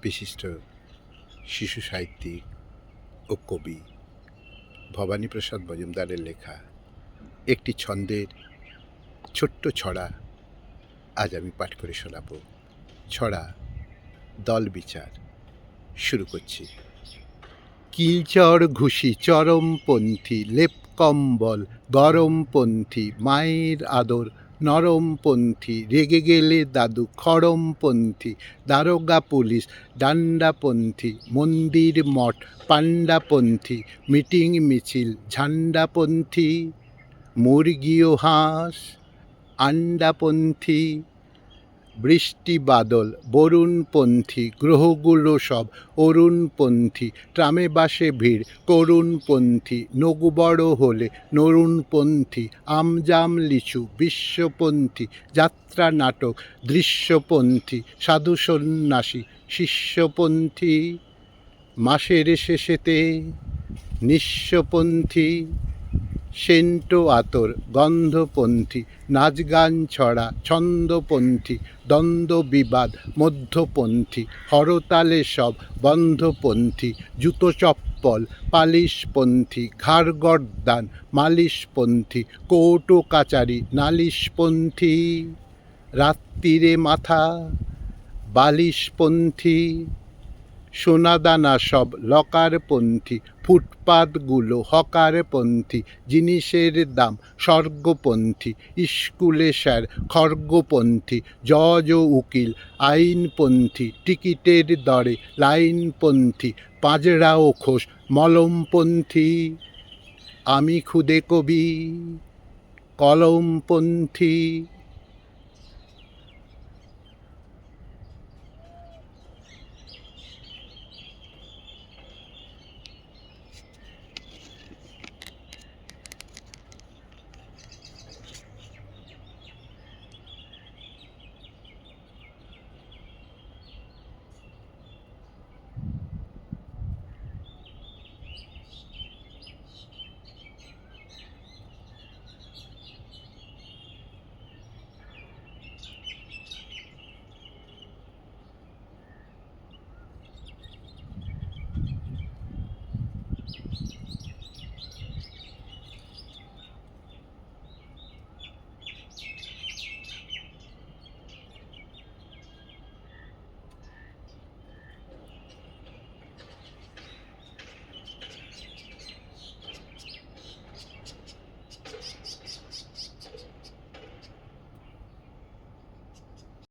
বিশিষ্ট শিশু সাহিত্যিক ও কবি ভবানীপ্রসাদ মজুমদারের লেখা একটি ছন্দের ছোট্ট ছড়া আজ আমি পাঠ করে শোনাব। ছড়া দল বিচার। শুরু করছি। কিলচর ঘুষি চরমপন্থী, লেপ কম্বল গরমপন্থী, মায়ের আদর নরমপন্থী, রেগে গেলে দাদু খড়মপন্থী, দারোগা পুলিশ ডান্ডাপন্থী, মন্দির মঠ পান্ডাপন্থী, মিটিং মিছিল ঝান্ডাপন্থী, মুরগি ও হাঁস আন্ডাপন্থী, বৃষ্টি বাদল বরুণপন্থী, গ্রহগুলো সব অরুণপন্থী, ট্রামে বাসে ভিড় করুণপন্থী, নগু বড় হলে নরুণপন্থী, আমজাম লিচু বিশ্বপন্থী, যাত্রা নাটক দৃশ্যপন্থী, সাধু সন্ন্যাসী শিষ্যপন্থী, মাসের শেষেতে নিঃস্বপন্থী, সেন্টো আতর গন্ধপন্থী, নাচ গান ছড়া ছন্দপন্থী, দ্বন্দ্ব বিবাদ মধ্যপন্থী, হরতালে সব বন্ধপন্থী, জুতো চপ্পল পালিশপন্থী, ঘাড় গর্দান মালিশপন্থী, কোর্ট ও কাচারি নালিশপন্থী, রাত্রিরে মাথা বালিশপন্থী, সোনাদানা সব লকারপন্থী, ফুটপাতগুলো হকারপন্থী, জিনিসের দাম স্বর্গপন্থী, স্কুলে স্যার খর্গপন্থী, জজ ও উকিল আইনপন্থী, টিকিটের দরে লাইনপন্থী, পাঁজরা ও খোস মলমপন্থী, আমি খুদে কবি কলমপন্থী।